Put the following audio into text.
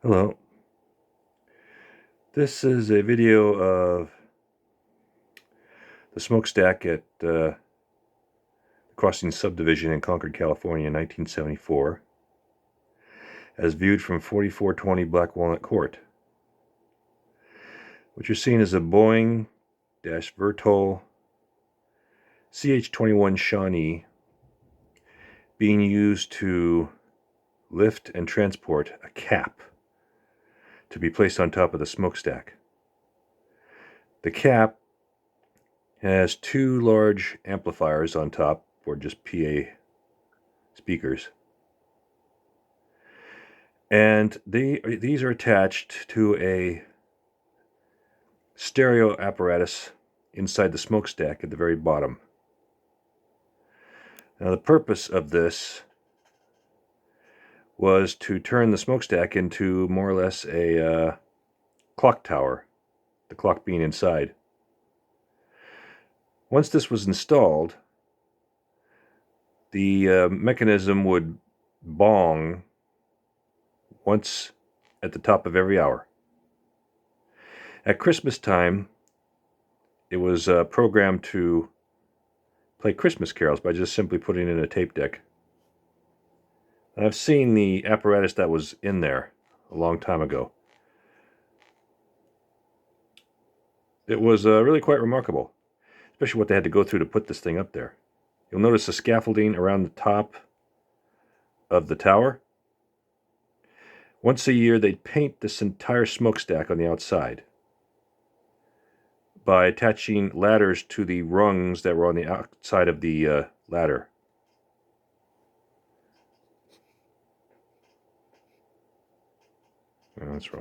Hello. This is a video of the smokestack at the Crossing subdivision in Concord, California in 1974, as viewed from 4420 Black Walnut Court. What you're seeing is a Boeing-Vertol Ch Shawnee being used to lift and transport a cap to be placed on top of the smokestack. The cap has two large amplifiers on top, or just PA speakers, and these are attached to a stereo apparatus inside the smokestack at the very bottom. Now, the purpose of this was to turn the smokestack into more or less a clock tower, the clock being inside. Once this was installed, the mechanism would bong once at the top of every hour. At Christmas time, it was programmed to play Christmas carols by just simply putting in a tape deck. I've seen the apparatus that was in there a long time ago. It was really quite remarkable, especially what they had to go through to put this thing up there. You'll notice the scaffolding around the top of the tower. Once a year, they'd paint this entire smokestack on the outside by attaching ladders to the rungs that were on the outside of the ladder. Oh, that's wrong.